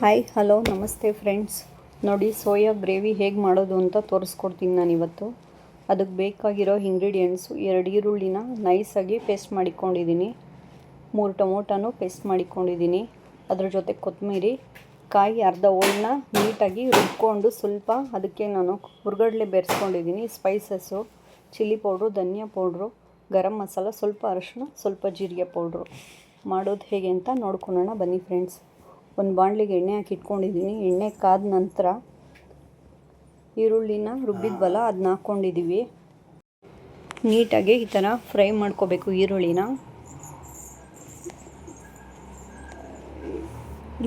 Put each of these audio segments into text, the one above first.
Hi hello ನಮಸ್ತೆ friends. ನೋಡಿ soya gravy ಹೇಗೆ ಮಾಡೋದು ಅಂತ ತೋರಿಸ್ಕೊಡ್ತೀನಿ ನಾನಿವತ್ತು. ಅದಕ್ಕೆ ಬೇಕಾಗಿರೋ ಇಂಗ್ರೀಡಿಯೆಂಟ್ಸು 2 ಈರುಳ್ಳಿನ ನೈಸಾಗಿ ಪೇಸ್ಟ್ ಮಾಡಿಕೊಂಡಿದ್ದೀನಿ, 3 ಟೊಮೊಟೊನೂ ಪೇಸ್ಟ್ ಮಾಡಿಕೊಂಡಿದ್ದೀನಿ, ಅದ್ರ ಜೊತೆ ಕೊತ್ತಂಬರಿ ಕಾಯಿ ಅರ್ಧ ಹೋಳನ್ನ ನೀಟಾಗಿ ರುಬ್ಕೊಂಡು ಸ್ವಲ್ಪ ಅದಕ್ಕೆ ನಾನು ಹುರ್ಗಡ್ಲೆ ಬೆರೆಸ್ಕೊಂಡಿದ್ದೀನಿ. ಸ್ಪೈಸಸ್ಸು ಚಿಲ್ಲಿ ಪೌಡ್ರು, ಧನಿಯಾ ಪೌಡ್ರು, ಗರಂ ಮಸಾಲ, ಸ್ವಲ್ಪ ಅರಿಶಿನ, ಸ್ವಲ್ಪ ಜೀರಿಗೆ ಪೌಡ್ರು. ಮಾಡೋದು ಹೇಗೆ ಅಂತ ನೋಡ್ಕೊಳ್ಳೋಣ ಬನ್ನಿ ಫ್ರೆಂಡ್ಸ್. ಒಂದು ಬಾಣಲಿಗೆ ಎಣ್ಣೆ ಹಾಕಿ ಇಟ್ಕೊಂಡಿದ್ದೀನಿ. ಎಣ್ಣೆ ಕಾದ ನಂತರ ಈರುಳ್ಳಿನ ರುಬ್ಬಿದ್ವಲ್ಲ ಅದನ್ನ ಹಾಕ್ಕೊಂಡಿದ್ದೀವಿ. ನೀಟಾಗಿ ಈ ಥರ ಫ್ರೈ ಮಾಡ್ಕೋಬೇಕು ಈರುಳ್ಳಿನ.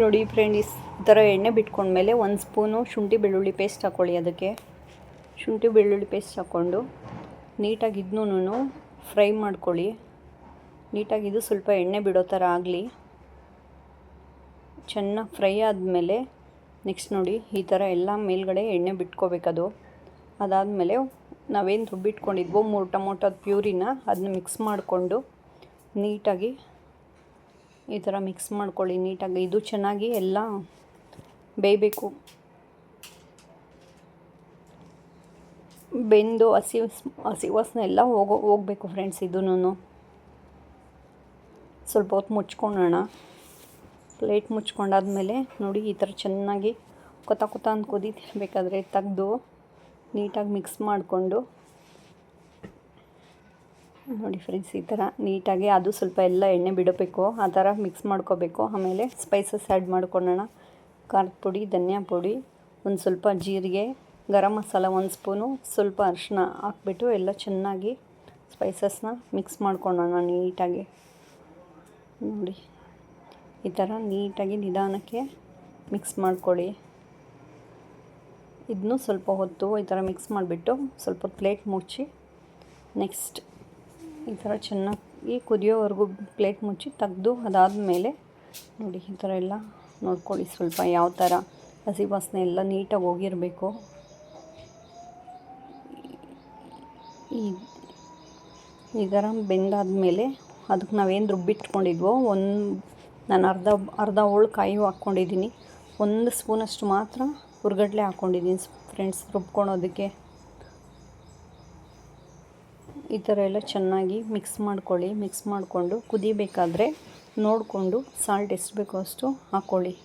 ನೋಡಿ ಫ್ರೆಂಡ್ಸ್, ಈ ಥರ ಎಣ್ಣೆ ಬಿಟ್ಕೊಂಡ್ಮೇಲೆ 1 ಸ್ಪೂನು ಶುಂಠಿ ಬೆಳ್ಳುಳ್ಳಿ ಪೇಸ್ಟ್ ಹಾಕ್ಕೊಳ್ಳಿ. ಅದಕ್ಕೆ ಶುಂಠಿ ಬೆಳ್ಳುಳ್ಳಿ ಪೇಸ್ಟ್ ಹಾಕ್ಕೊಂಡು ನೀಟಾಗಿ ಇದನ್ನೂ ಫ್ರೈ ಮಾಡ್ಕೊಳ್ಳಿ. ನೀಟಾಗಿ ಇದು ಸ್ವಲ್ಪ ಎಣ್ಣೆ ಬಿಡೋ ಥರ ಆಗಲಿ. ಚೆನ್ನಾಗಿ ಫ್ರೈ ಆದಮೇಲೆ ನೆಕ್ಸ್ಟ್ ನೋಡಿ ಈ ಥರ ಎಲ್ಲ ಮೇಲ್ಗಡೆ ಎಣ್ಣೆ ಬಿಟ್ಕೋಬೇಕದು. ಅದಾದಮೇಲೆ ನಾವೇನು ರುಬ್ಬಿಟ್ಕೊಂಡಿದ್ವೋ 3 ಟೊಮೊಟೊದ ಪ್ಯೂರಿನ ಅದನ್ನ ಮಿಕ್ಸ್ ಮಾಡಿಕೊಂಡು ನೀಟಾಗಿ ಈ ಥರ ಮಿಕ್ಸ್ ಮಾಡ್ಕೊಳ್ಳಿ. ನೀಟಾಗಿ ಇದು ಚೆನ್ನಾಗಿ ಎಲ್ಲ ಬೇಯಬೇಕು. ಬೆಂದು ಹಸಿ ವಾಸನೆ ಎಲ್ಲ ಹೋಗಬೇಕು ಫ್ರೆಂಡ್ಸ್. ಇದನ್ನು ಸ್ವಲ್ಪ ಹೊತ್ತು ಮುಚ್ಕೊಳ್ಳೋಣ. ಪ್ಲೇಟ್ ಮುಚ್ಕೊಂಡಾದ್ಮೇಲೆ ನೋಡಿ ಈ ಥರ ಚೆನ್ನಾಗಿ ಕೊತ ಅಂತ ಕುದೀತಿರ್ಬೇಕಾದ್ರೆ ತೆಗೆದು ನೀಟಾಗಿ ಮಿಕ್ಸ್ ಮಾಡಿಕೊಂಡು ನೋಡಿ ಫ್ರೆಂಡ್ಸ್, ಈ ಥರ ನೀಟಾಗಿ ಅದು ಸ್ವಲ್ಪ ಎಲ್ಲ ಎಣ್ಣೆ ಬಿಡಬೇಕು, ಆ ಥರ ಮಿಕ್ಸ್ ಮಾಡ್ಕೋಬೇಕು. ಆಮೇಲೆ ಸ್ಪೈಸಸ್ ಆ್ಯಡ್ ಮಾಡ್ಕೊಳ್ಳೋಣ. ಖಾರದ ಪುಡಿ, ಧನಿಯಾ ಪುಡಿ, ಒಂದು ಸ್ವಲ್ಪ ಜೀರಿಗೆ, ಗರಂ ಮಸಾಲ 1 ಸ್ಪೂನು, ಸ್ವಲ್ಪ ಅರಿಶಿನ ಹಾಕ್ಬಿಟ್ಟು ಎಲ್ಲ ಚೆನ್ನಾಗಿ ಸ್ಪೈಸಸ್ನ ಮಿಕ್ಸ್ ಮಾಡ್ಕೊಳ್ಳೋಣ ನೀಟಾಗಿ. ನೋಡಿ ಈ ಥರ ನೀಟಾಗಿ ನಿಧಾನಕ್ಕೆ ಮಿಕ್ಸ್ ಮಾಡ್ಕೊಳ್ಳಿ. ಇದನ್ನು ಸ್ವಲ್ಪ ಹೊತ್ತು ಈ ಥರ ಮಿಕ್ಸ್ ಮಾಡಿಬಿಟ್ಟು ಸ್ವಲ್ಪ ಪ್ಲೇಟ್ ಮುಚ್ಚಿ ನೆಕ್ಸ್ಟ್ ಈ ಥರ ಚೆನ್ನಾಗಿ ಕುದಿಯೋವರೆಗೂ ಪ್ಲೇಟ್ ಮುಚ್ಚಿ ತೆಗೆದು ಅದಾದಮೇಲೆ ನೋಡಿ ಈ ಥರ ಎಲ್ಲ ನೋಡ್ಕೊಳ್ಳಿ. ಸ್ವಲ್ಪ ಯಾವ ಥರ ಹಸಿ ವಾಸನೆ ಎಲ್ಲ ನೀಟಾಗಿ ಹೋಗಿರಬೇಕು. ಈ ಥರ ಬೆಂದಾದಮೇಲೆ ಅದಕ್ಕೆ ನಾವೇನು ರುಬ್ಬಿಟ್ಕೊಂಡಿದ್ವೋ ನಾನು ಅರ್ಧ ಹೋಳು ಕಾಯಿ ಹಾಕ್ಕೊಂಡಿದ್ದೀನಿ. 1 ಸ್ಪೂನಷ್ಟು ಮಾತ್ರ ಹುರ್ಗಡ್ಲೆ ಹಾಕ್ಕೊಂಡಿದ್ದೀನಿ ಫ್ರೆಂಡ್ಸ್ ರುಬ್ಕೊಳೋದಕ್ಕೆ. ಈ ಥರ ಎಲ್ಲ ಚೆನ್ನಾಗಿ ಮಿಕ್ಸ್ ಮಾಡ್ಕೊಳ್ಳಿ. ಮಿಕ್ಸ್ ಮಾಡಿಕೊಂಡು ಕುದಿಬೇಕಾದ್ರೆ ನೋಡಿಕೊಂಡು ಸಾಲ್ಟ್ ಎಷ್ಟು ಬೇಕೋ ಅಷ್ಟು ಹಾಕ್ಕೊಳ್ಳಿ.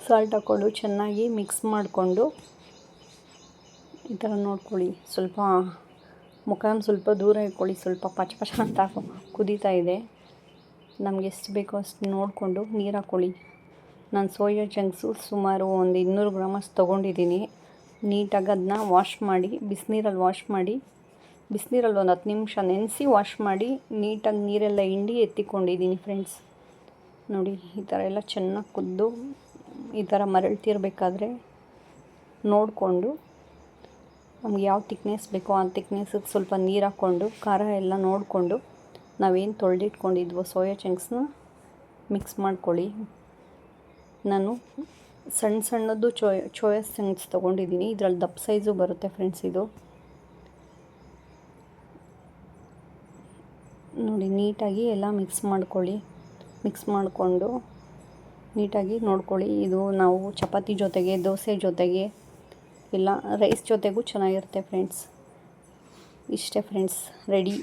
ಸಾಲ್ಟ್ ಹಾಕ್ಕೊಂಡು ಚೆನ್ನಾಗಿ ಮಿಕ್ಸ್ ಮಾಡಿಕೊಂಡು ಈ ಥರ ನೋಡ್ಕೊಳ್ಳಿ. ಸ್ವಲ್ಪ ಮುಖನ ಸ್ವಲ್ಪ ದೂರ ಇಟ್ಕೊಳ್ಳಿ. ಸ್ವಲ್ಪ ಪಚ ಅಂತ ಕುದೀತಾ ಇದೆ. ನಮಗೆ ಎಷ್ಟು ಬೇಕೋ ಅಷ್ಟು ನೋಡಿಕೊಂಡು ನೀರು ಹಾಕ್ಕೊಳ್ಳಿ. ನಾನು ಸೋಯಾ ಚಂಕ್ಸು ಸುಮಾರು ಒಂದು 200 ಗ್ರಾಮಷ್ಟು ತೊಗೊಂಡಿದ್ದೀನಿ. ನೀಟಾಗಿ ಅದನ್ನ ವಾಶ್ ಮಾಡಿ ಬಿಸಿನೀರಲ್ಲಿ ಒಂದು 10 ನಿಮಿಷ ನೆನೆಸಿ ವಾಶ್ ಮಾಡಿ ನೀಟಾಗಿ ನೀರೆಲ್ಲ ಹಿಂಡಿ ಎತ್ತಿಕೊಂಡಿದ್ದೀನಿ ಫ್ರೆಂಡ್ಸ್. ನೋಡಿ ಈ ಥರ ಎಲ್ಲ ಚೆನ್ನಾಗಿ ಕುದ್ದು ಈ ಥರ ಮರಳ್ತಿರ್ಬೇಕಾದ್ರೆ ನೋಡಿಕೊಂಡು ನಮ್ಗೆ ಯಾವ ತಿಕ್ನೆಸ್ ಬೇಕೋ ಆ ತಿಕ್ನೆಸ್ಸಿಗೆ ಸ್ವಲ್ಪ ನೀರು ಹಾಕ್ಕೊಂಡು ಖಾರ ಎಲ್ಲ ನೋಡಿಕೊಂಡು ನಾವೇನು ತೊಳೆದಿಟ್ಕೊಂಡಿದ್ವೋ ಸೋಯಾ ಚಂಕ್ಸ್ನ ಮಿಕ್ಸ್ ಮಾಡ್ಕೊಳ್ಳಿ. ನಾನು ಸಣ್ಣದು ಸೋಯಾ ಚಂಕ್ಸ್ ತೊಗೊಂಡಿದ್ದೀನಿ. ಇದರಲ್ಲಿ ದಪ್ಪ ಸೈಜು ಬರುತ್ತೆ ಫ್ರೆಂಡ್ಸ್. ಇದು ನೋಡಿ ನೀಟಾಗಿ ಎಲ್ಲ ಮಿಕ್ಸ್ ಮಾಡ್ಕೊಳ್ಳಿ. ಮಿಕ್ಸ್ ಮಾಡಿಕೊಂಡು ನೀಟಾಗಿ ನೋಡ್ಕೊಳ್ಳಿ. ಇದು ನಾವು ಚಪಾತಿ ಜೊತೆಗೆ, ದೋಸೆ ಜೊತೆಗೆ, ಇಲ್ಲ ರೈಸ್ ಜೊತೆಗೂ ಚೆನ್ನಾಗಿರುತ್ತೆ ಫ್ರೆಂಡ್ಸ್. ಇಷ್ಟೇ ಫ್ರೆಂಡ್ಸ್, ರೆಡಿ.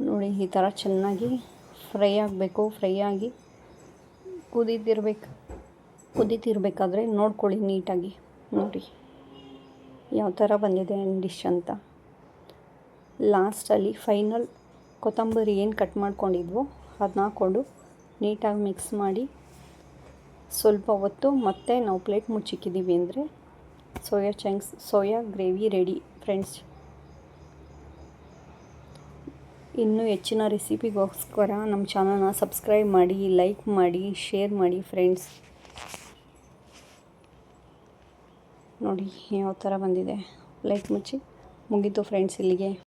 ನೋಡಿ ಈ ಥರ ಚೆನ್ನಾಗಿ ಫ್ರೈ ಆಗಬೇಕು. ಫ್ರೈ ಆಗಿ ಕುದೀತಿರ್ಬೇಕಾದ್ರೆ ನೋಡ್ಕೊಳ್ಳಿ ನೀಟಾಗಿ. ನೋಡಿ ಯಾವ ಥರ ಬಂದಿದೆ ಡಿಶ್ ಅಂತ. ಲಾಸ್ಟಲ್ಲಿ ಫೈನಲ್ ಕೊತ್ತಂಬರಿ ಏನು ಕಟ್ ಮಾಡ್ಕೊಂಡಿದ್ವೋ ಅದನ್ನ ಹಾಕ್ಕೊಂಡು ನೀಟಾಗಿ ಮಿಕ್ಸ್ ಮಾಡಿ ಸ್ವಲ್ಪ ಹೊತ್ತು ಮತ್ತೆ ನಾವು ಪ್ಲೇಟ್ ಮುಚ್ಚಿಕ್ಕಿದ್ದೀವಿ ಅಂದರೆ ಸೋಯಾ ಗ್ರೇವಿ ರೆಡಿ ಫ್ರೆಂಡ್ಸ್. ಇನ್ನೂ ಹೆಚ್ಚಿನ ರೆಸಿಪಿಗೋಸ್ಕರ ನಮ್ಮ ಚಾನಲ್ನ ಸಬ್ಸ್ಕ್ರೈಬ್ ಮಾಡಿ, ಲೈಕ್ ಮಾಡಿ, ಶೇರ್ ಮಾಡಿ ಫ್ರೆಂಡ್ಸ್. ನೋಡಿ ಯಾವ ಥರ ಬಂದಿದೆ. ಪ್ಲೇಟ್ ಮುಚ್ಚಿ ಮುಗೀತು ಫ್ರೆಂಡ್ಸ್ ಇಲ್ಲಿಗೆ.